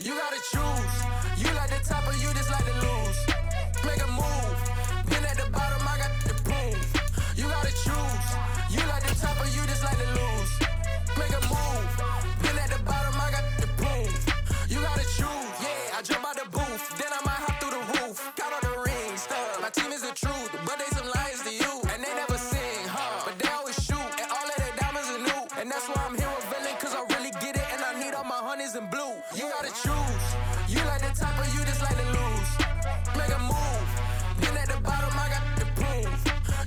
You gotta choose. You like the top or you just like to lose. Make a move. Been at the bottom, I got the proof. You gotta choose. You like the top or you just like to lose. Make a move. Been at the bottom, I got the proof. You gotta choose. Yeah, I jump out the booth. Then I might hop through the roof. Count all the rings. My team is the truth, but they some liars to you. And they never sing, but they always shoot. And all of their diamonds are new. And that's why I'm here with villain, cause I really get it. And I need all my honeys in blue. You gotta choose. You like the top or you just like to lose. Make a move. Been at the bottom, I got the proof.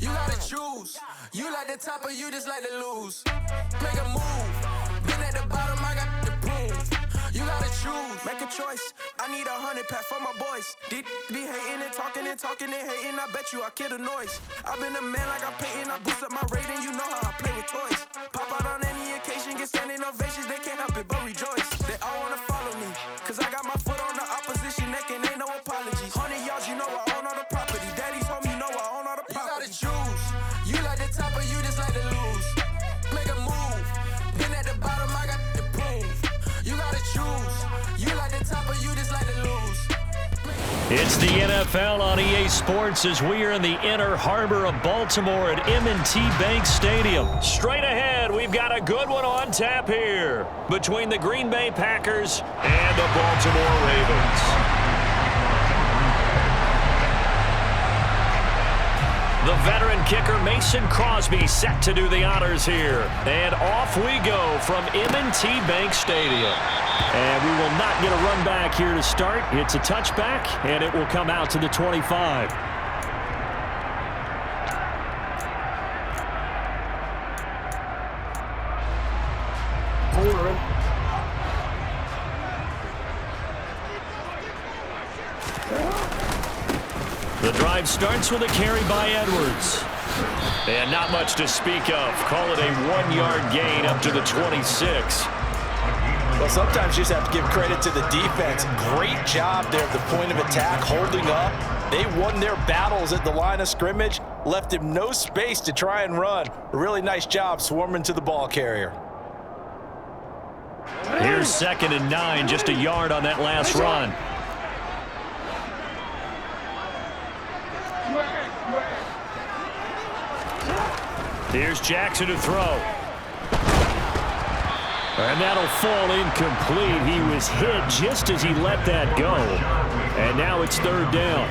You gotta choose. You like the top or you just like to lose. Make a move. Been at the bottom, I got the proof. You gotta choose. Make a choice. I need 100 pack for my boys. Be hating and talking and talking and hating. I bet you I kill the noise. I've been a man like I'm painting. I boost up my rating. You know how I play with toys. Pop out on any occasion, get standing ovations. They can't help it but rejoice. They all wanna follow me, cause I got my foot on the opposition neck and ain't no apologies. 100 yards, you know I own all the property. Daddy's home, you know I own all the property. You gotta choose. You like the top or you just like to lose. Make a move. Been at the bottom, I got the proof. You gotta choose. You like the top or you just like to lose. It's the NFL on EA Sports as we are in the inner harbor of Baltimore at M&T Bank Stadium. Straight ahead, we've got a good one on tap here between the Green Bay Packers and the Baltimore Ravens. The veteran kicker Mason Crosby set to do the honors here. And off we go from M&T Bank Stadium. And we will not get a run back here to start. It's a touchback, and it will come out to the 25. The drive starts with a carry by Edwards. And not much to speak of. Call it a 1-yard gain up to the 26. Well, sometimes you just have to give credit to the defense. Great job there at the point of attack, holding up. They won their battles at the line of scrimmage, left him no space to try and run. A really nice job swarming to the ball carrier. Here's 2nd and 9, just a yard on that last run. Here's Jackson to throw. And that'll fall incomplete. He was hit just as he let that go. And now it's 3rd down.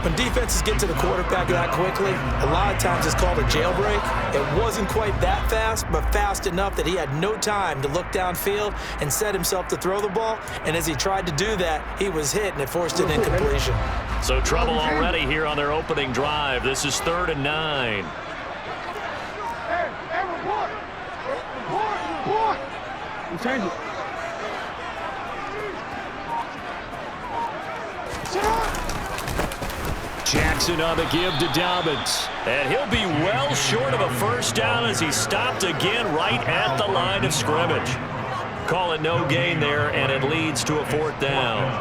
When defenses get to the quarterback that quickly, a lot of times it's called a jailbreak. It wasn't quite that fast, but fast enough that he had no time to look downfield and set himself to throw the ball. And as he tried to do that, he was hit, and it forced an incompletion. So trouble already here on their opening drive. This is 3rd and 9. Change it. Jackson on the give to Dobbins. And he'll be well short of a first down as he stopped again right at the line of scrimmage. Call it no gain there, and it leads to a 4th down.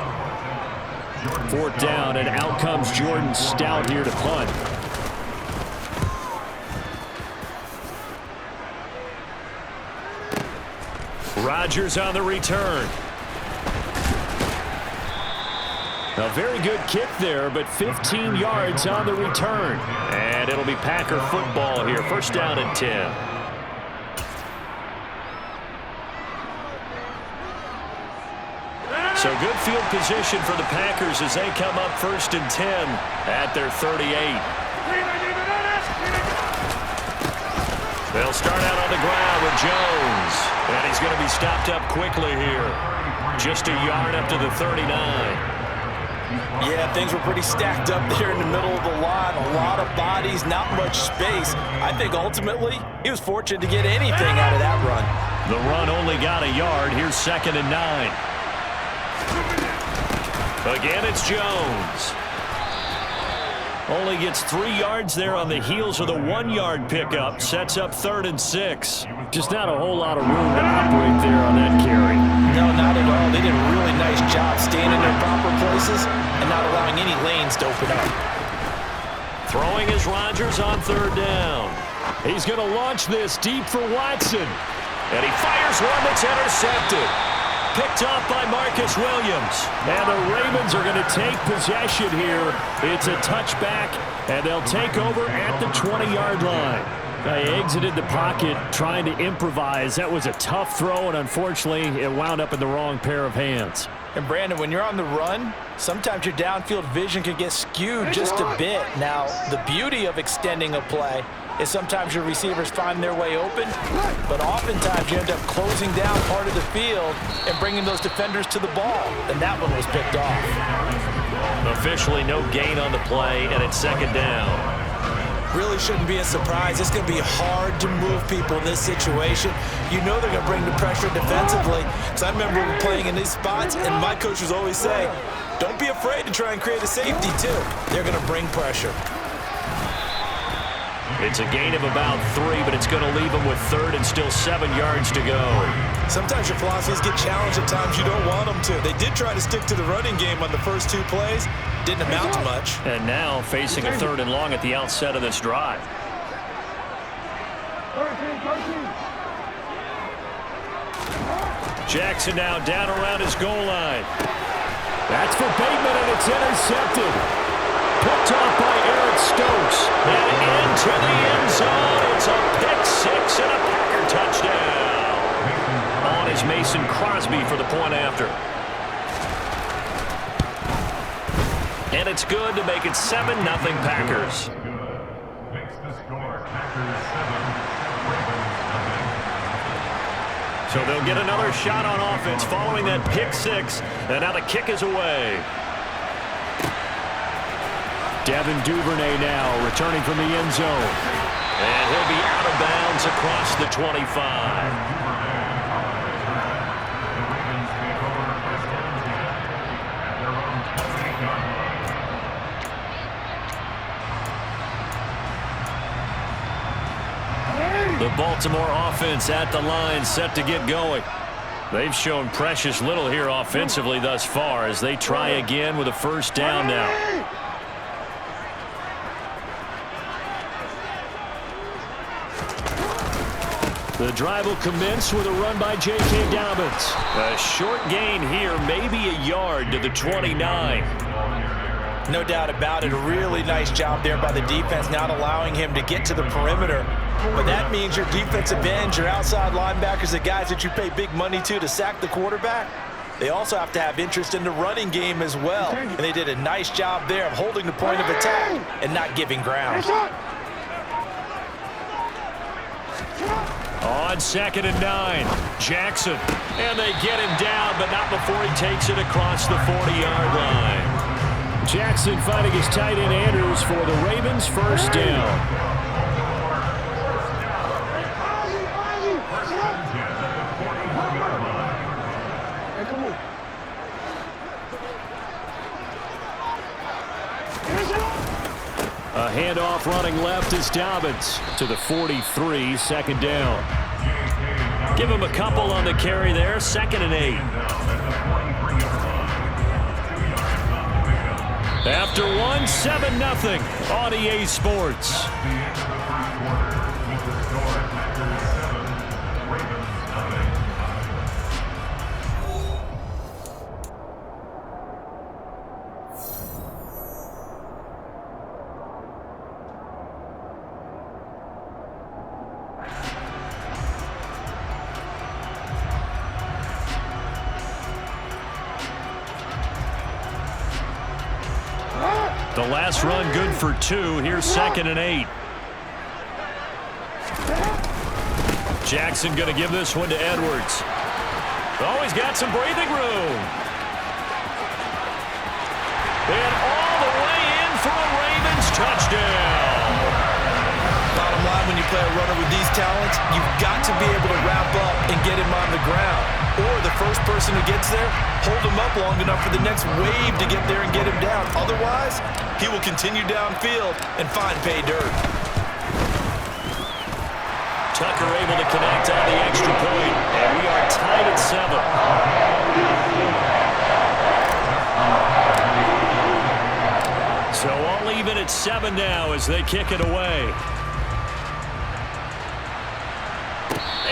4th down, and out comes Jordan Stout here to punt. Rodgers on the return. A very good kick there, but 15 yards on the return. And it'll be Packer football here. 1st down and 10. So good field position for the Packers as they come up 1st and 10 at their 38. They'll start out on the ground with Jones. And he's going to be stopped up quickly here. Just a yard up to the 39. Yeah, things were pretty stacked up there in the middle of the line. A lot of bodies, not much space. I think ultimately he was fortunate to get anything out of that run. The run only got a yard. Here's 2nd and 9. Again, it's Jones. Only gets 3 yards there on the heels of the 1-yard pickup. Sets up 3rd and 6. Just not a whole lot of room to operate there on that carry. No, not at all. They did a really nice job staying in their proper places and not allowing any lanes to open up. Throwing is Rodgers on 3rd down. He's going to launch this deep for Watson. And he fires one that's intercepted. picked off by Marcus Williams. And the Ravens are going to take possession here. It's a touchback, and they'll take over at the 20-yard line. They exited the pocket trying to improvise. That was a tough throw, and unfortunately, it wound up in the wrong pair of hands. And Brandon, when you're on the run, sometimes your downfield vision can get skewed just a bit. Now, the beauty of extending a play is sometimes your receivers find their way open, but oftentimes you end up closing down part of the field and bringing those defenders to the ball, and that one was picked off. Officially no gain on the play, and it's second down. Really shouldn't be a surprise. It's going to be hard to move people in this situation. You know they're going to bring the pressure defensively. Because I remember playing in these spots, and my coaches always say, don't be afraid to try and create a safety, too. They're going to bring pressure. It's a gain of about 3, but it's going to leave them with third and still 7 yards to go. Sometimes your philosophies get challenged at times you don't want them to. They did try to stick to the running game on the first 2 plays. Didn't amount to much. And now facing a third and long at the outset of this drive. Jackson now down around his goal line. That's for Bateman, and it's intercepted. Picked off by Eric Stokes. And into the end zone. It's a pick-6 and a Packer touchdown. On is Mason Crosby for the point after. And it's good to make it 7-0 Packers. So they'll get another shot on offense following that pick-6. And now the kick is away. Devin Duvernay now returning from the end zone. And he'll be out of bounds across the 25. The Baltimore offense at the line, set to get going. They've shown precious little here offensively thus far as they try again with a first down now. The drive will commence with a run by J.K. Dobbins. A short gain here, maybe a yard to the 29. No doubt about it. A really nice job there by the defense, not allowing him to get to the perimeter. But that means your defensive ends, your outside linebackers, the guys that you pay big money to sack the quarterback, they also have to have interest in the running game as well. And they did a nice job there of holding the point of attack and not giving ground. On 2nd and 9, Jackson. And they get him down, but not before he takes it across the 40-yard line. Jackson finding his tight end Andrews for the Ravens' first down. A handoff running left is Dobbins to the 43, second down. Give him a couple on the carry there, 2nd and 8. After 1, 7-0 on EA Sports. The last run good for 2. Here's 2nd and 8. Jackson going to give this one to Edwards. Oh, he's got some breathing room. And all the way in for a Ravens touchdown. Bottom line, when you play a runner with these talents, you've got to be able to wrap up and get him on the ground. Or the first person who gets there, hold him up long enough for the next wave to get there and get him down. Otherwise, he will continue downfield and find pay dirt. Tucker able to connect on the extra point, and we are tied at 7. So all even at 7 now as they kick it away.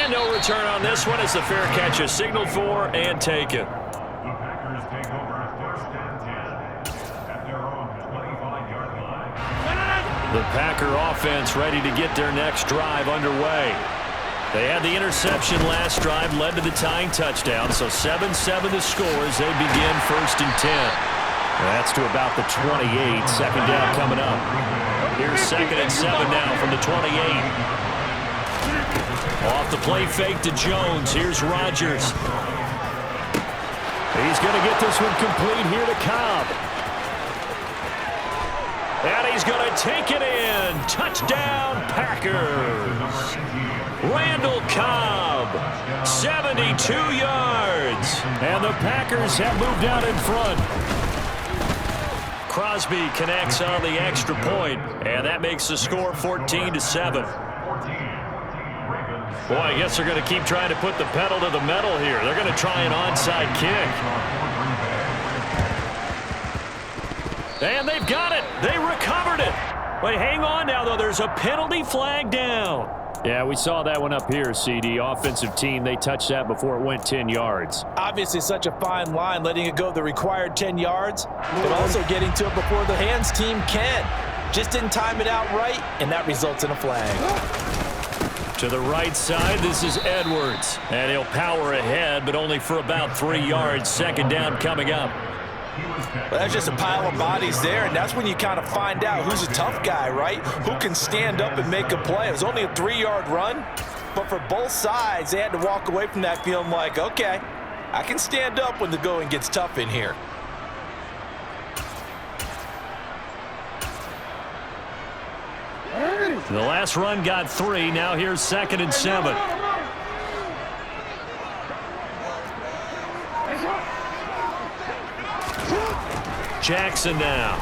And And no return on this one as the fair catch is signaled for and taken. The Packers take over 1st and 10 at their own 25-yard line. The Packer offense ready to get their next drive underway. They had the interception last drive, led to the tying touchdown, so 7-7 the score as they begin 1st and 10. That's to about the 28. Second down coming up. Here's 2nd and 7 now from the 28. Off the play fake to Jones. Here's Rodgers. He's going to get this one complete here to Cobb. And he's going to take it in. Touchdown, Packers. Randall Cobb, 72 yards. And the Packers have moved out in front. Crosby connects on the extra point, and that makes the score 14-7. Boy, I guess they're going to keep trying to put the pedal to the metal here. They're going to try an onside kick. And they've got it. They recovered it. Wait, hang on now, though. There's a penalty flag down. Yeah, we saw that one up here, CD. Offensive team, they touched that before it went 10 yards. Obviously such a fine line, letting it go the required 10 yards, but also getting to it before the hands team can. Just didn't time it out right, and that results in a flag. To the right side, this is Edwards. And he'll power ahead, but only for about 3 yards. Second down coming up. Well, that's just a pile of bodies there, and that's when you kind of find out who's a tough guy, right? Who can stand up and make a play. It was only a 3-yard run, but for both sides, they had to walk away from that feeling like, okay, I can stand up when the going gets tough in here. The last run got 3. Now here's 2nd and 7. Jackson now.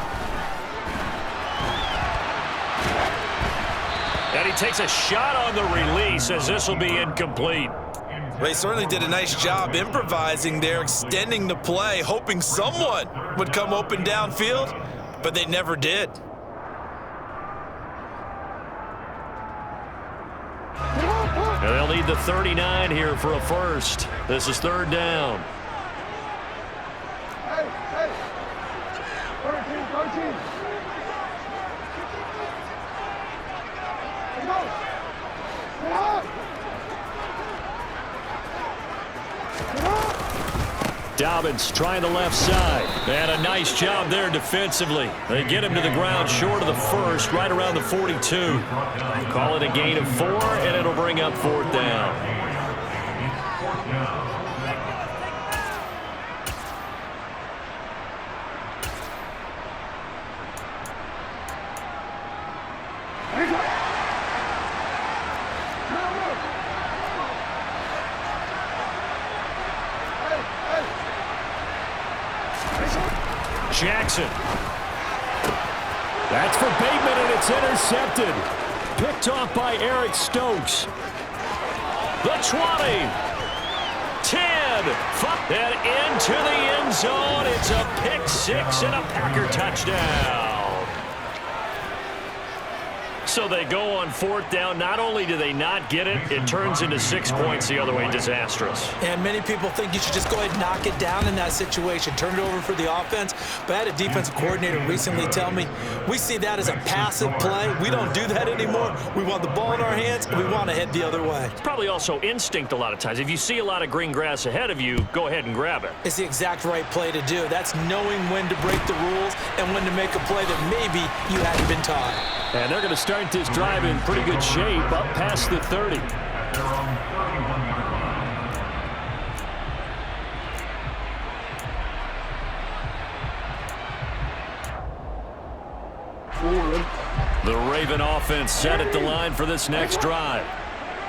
And he takes a shot on the release as this will be incomplete. They certainly did a nice job improvising there, extending the play, hoping someone would come open downfield, but they never did. And they'll need the 39 here for a first. This is 3rd down. Dobbins trying the left side. And a nice job there defensively. They get him to the ground short of the first, right around the 42. Call it a gain of 4, and it'll bring up 4th down. Jackson. That's for Bateman, and it's intercepted. Picked off by Eric Stokes. The 20. 10. And into the end zone. It's a pick 6 and a Packer touchdown. So they go on 4th down. Not only do they not get it, it turns into 6 points the other way. Disastrous. And many people think you should just go ahead and knock it down in that situation. Turn it over for the offense. But I had a defensive coordinator recently tell me, we see that as a passive play. We don't do that anymore. We want the ball in our hands, and we want to head the other way. It's probably also instinct a lot of times. If you see a lot of green grass ahead of you, go ahead and grab it. It's the exact right play to do. That's knowing when to break the rules and when to make a play that maybe you hadn't been taught. And they're going to start this drive in pretty good shape, up past the 30. The Raven offense set at the line for this next drive.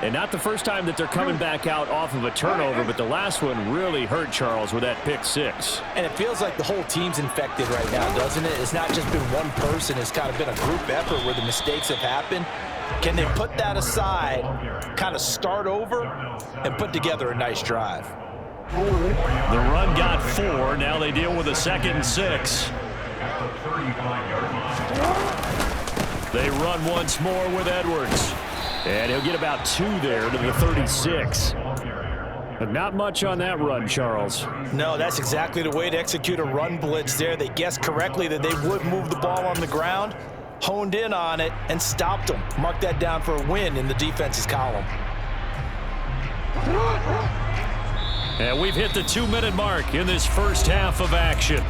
And not the first time that they're coming back out off of a turnover, but the last one really hurt Charles with that pick 6. And it feels like the whole team's infected right now, doesn't it? It's not just been one person. It's kind of been a group effort where the mistakes have happened. Can they put that aside, kind of start over, and put together a nice drive? The run got 4. Now they deal with a 2nd and 6. They run once more with Edwards. And he'll get about 2 there to the 36. But not much on that run, Charles. No, that's exactly the way to execute a run blitz there. They guessed correctly that they would move the ball on the ground, honed in on it, and stopped them. Mark that down for a win in the defense's column. And we've hit the 2-minute mark in this first half of action.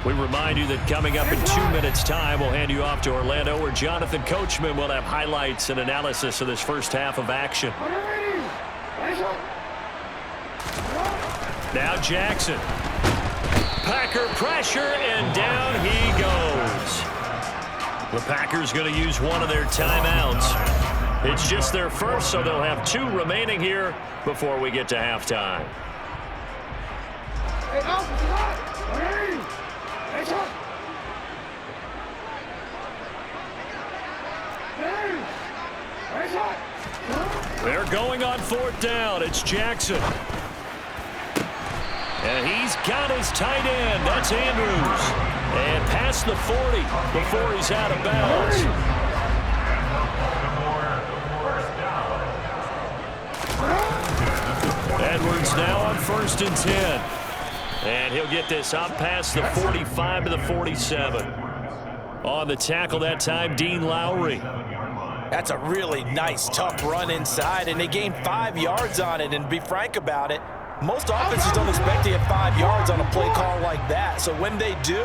We remind you that coming up in 2 minutes' time, we'll hand you off to Orlando, where Jonathan Coachman will have highlights and analysis of this first half of action. Now Jackson. Packer pressure, and down he goes. The Packers going to use one of their timeouts. It's just their first, so they'll have 2 remaining here before we get to halftime. They're going on 4th down. It's Jackson. And he's got his tight end. That's Andrews. And past the 40 before he's out of bounds. Edwards now on 1st and 10. And he'll get this up past the 45 to the 47. On the tackle that time, Dean Lowry. That's a really nice, tough run inside, and they gained 5 yards on it. And to be frank about it, most offenses don't expect to get 5 yards on a play call like that. So when they do,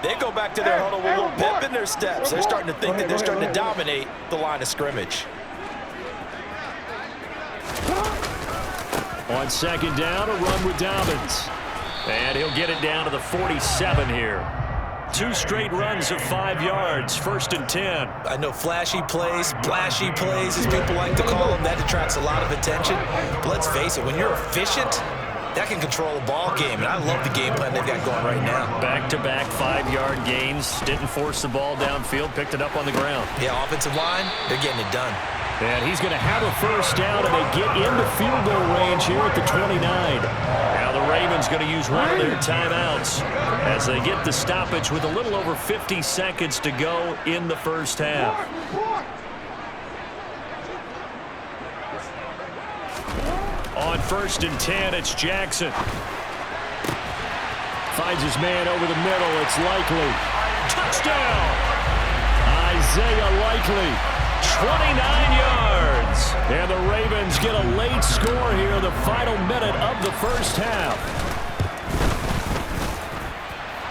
they go back to their huddle with a little pep in their steps. They're starting to think that they're starting to dominate the line of scrimmage. On 2nd down, a run with Dobbins. And he'll get it down to the 47 here. 2 straight runs of 5 yards, 1st and 10. I know flashy plays, splashy plays, as people like to call them, that attracts a lot of attention. But let's face it, when you're efficient, that can control a ball game, and I love the game plan they've got going right now. Back-to-back 5-yard gains, didn't force the ball downfield, picked it up on the ground. Yeah, offensive line, they're getting it done. And he's going to have a 1st down, and they get into field goal range here at the 29. Now the Ravens going to use one of their timeouts as they get the stoppage with a little over 50 seconds to go in the first half. On 1st and 10, it's Jackson. Finds his man over the middle. It's Likely. Touchdown! Isaiah Likely. 29 yards. And the Ravens get a late score here, the final minute of the first half.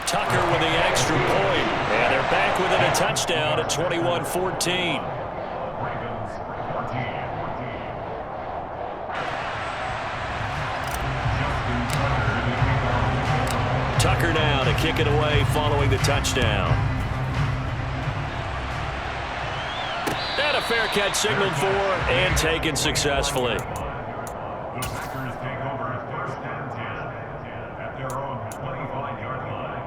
Tucker with the extra point. And they're back within a touchdown at 21-14. Tucker now to kick it away following the touchdown. And a fair catch signaled for and taken successfully. The Packers take over 1st and 10 at their own 25-yard line.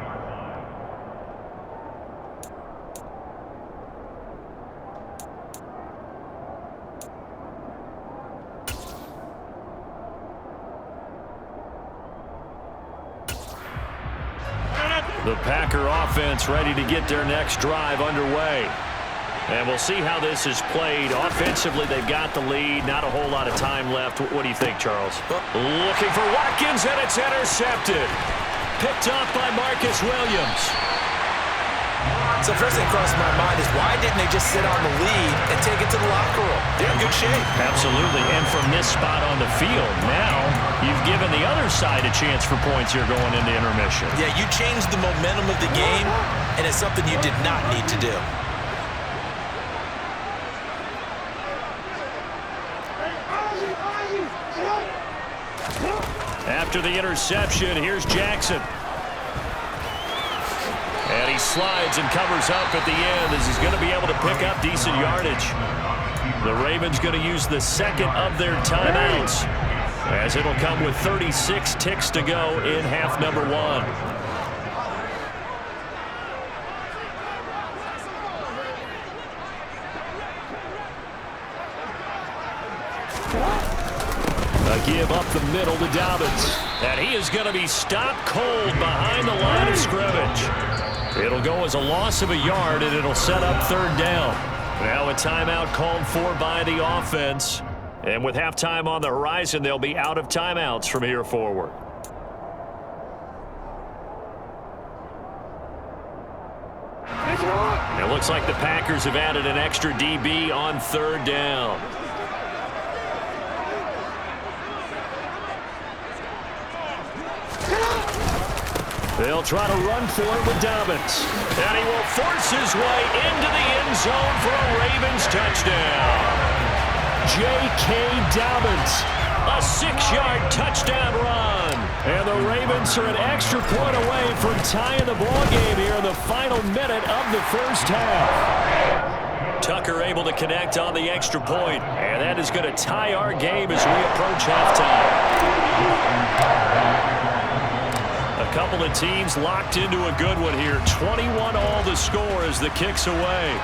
The Packer offense ready to get their next drive underway. And we'll see how this is played. Offensively, they've got the lead. Not a whole lot of time left. What do you think, Charles? Looking for Watkins, and it's intercepted. Picked up by Marcus Williams. So first thing crossed my mind is, why didn't they just sit on the lead and take it to the locker room? They're in good shape. Absolutely. And from this spot on the field, now you've given the other side a chance for points here going into intermission. Yeah, you changed the momentum of the game, and it's something you did not need to do. After the interception, here's Jackson. And he slides and covers up at the end as he's going to be able to pick up decent yardage. The Ravens going to use the 2nd of their timeouts, as it'll come with 36 ticks to go in half number 1. A give up the middle to Dobbins. And he is going to be stopped cold behind the line of scrimmage. It'll go as a loss of a yard, and it'll set up 3rd down. Now a timeout called for by the offense. And with halftime on the horizon, they'll be out of timeouts from here forward. It looks like the Packers have added an extra DB on third down. They'll try to run for it with Dobbins. And he will force his way into the end zone for a Ravens touchdown. J.K. Dobbins, a 6-yard touchdown run. And the Ravens are an extra point away from tying the ball game here in the final minute of the first half. Tucker able to connect on the extra point, and that is going to tie our game as we approach halftime. A couple of teams locked into a good one here. 21 all the score as the kick's away.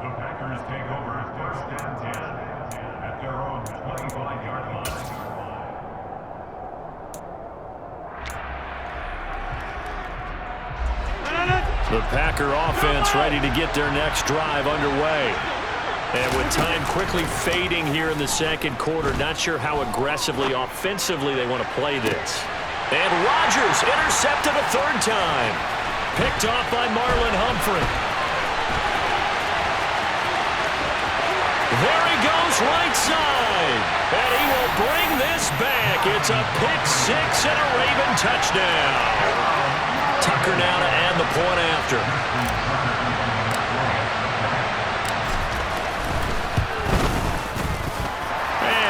The Packers take over first and 10 at their own 25-yard line. The Packer offense ready to get their next drive underway. And with time quickly fading here in the second quarter, not sure how aggressively, offensively they want to play this. And Rodgers intercepted a third time. Picked off by Marlon Humphrey. There he goes right side. And he will bring this back. It's a pick six and a Raven touchdown. Tucker now to add the point after.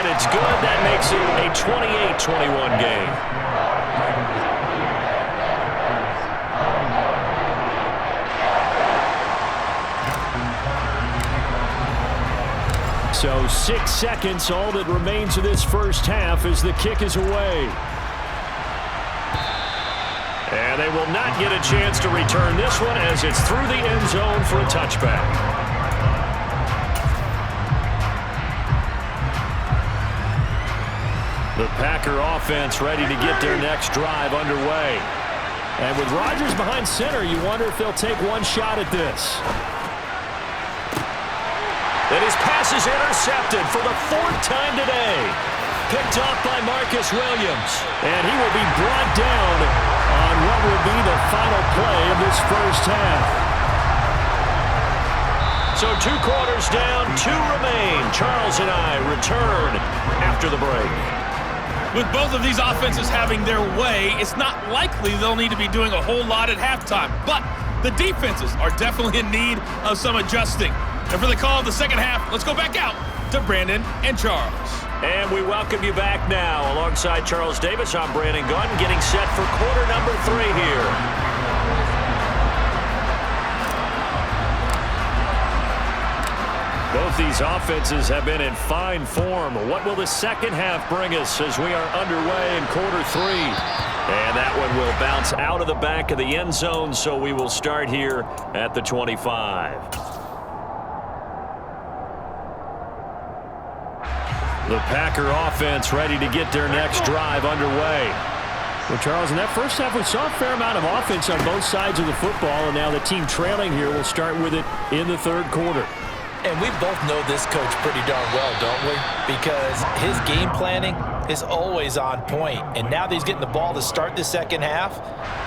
It's good. That makes it a 28-21 game. So 6 seconds, all that remains of this first half as the kick is away. And they will not get a chance to return this one as it's through the end zone for a touchback. The Packer offense ready to get their next drive underway. And with Rodgers behind center, you wonder if they'll take one shot at this. And his pass is intercepted for the fourth time today. Picked off by Marcus Williams. And he will be brought down on what will be the final play of this first half. So 2 quarters down, 2 remain. Charles and I return after the break. With both of these offenses having their way, it's not likely they'll need to be doing a whole lot at halftime. But the defenses are definitely in need of some adjusting. And for the call of the second half, let's go back out to Brandon and Charles. And we welcome you back now. Alongside Charles Davis, I'm Brandon Gunn, getting set for quarter number 3 here. Both these offenses have been in fine form. What will the second half bring us as we are underway in quarter 3? And that one will bounce out of the back of the end zone, so we will start here at the 25. The Packer offense ready to get their next drive underway. Well, Charles, in that first half, we saw a fair amount of offense on both sides of the football, and now the team trailing here will start with it in the third quarter. And we both know this coach pretty darn well, don't we? Because his game planning is always on point. And now that he's getting the ball to start the second half,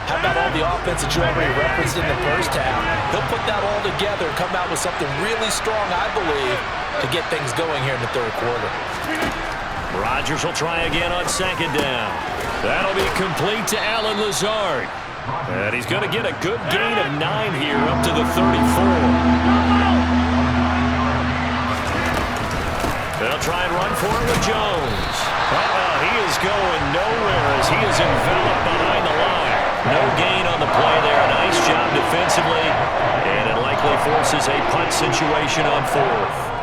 how about all the offense that you already referenced in the first half? He'll put that all together and come out with something really strong, I believe, to get things going here in the third quarter. Rodgers will try again on second down. That'll be complete to Allen Lazard. And he's going to get a good gain of 9 here up to the 34. They'll try and run for it with Jones. He is going nowhere as he is enveloped behind the line. No gain on the play there. Nice job defensively. And it likely forces a punt situation on 4th.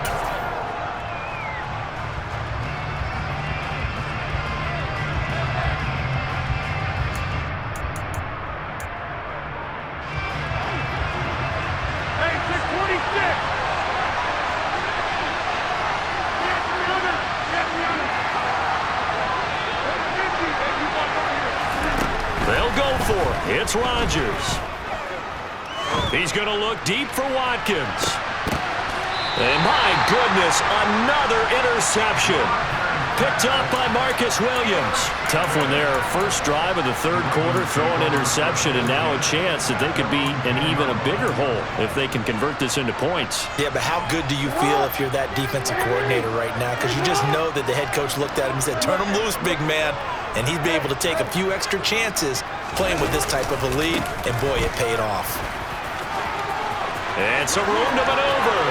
It's Rodgers. He's going to look deep for Watkins. And my goodness, another interception. Picked up by Marcus Williams. Tough one there. First drive of the third quarter, throw an interception, and now a chance that they could be in even a bigger hole if they can convert this into points. Yeah, but how good do you feel if you're that defensive coordinator right now? Because you just know that the head coach looked at him and said, turn him loose, big man. And he'd be able to take a few extra chances playing with this type of a lead, and boy, it paid off. And some room to maneuver.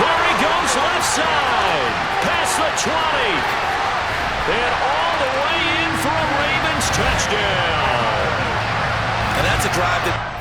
There he goes, left side. Past the 20. And all the way in for a Ravens touchdown. And that's a drive that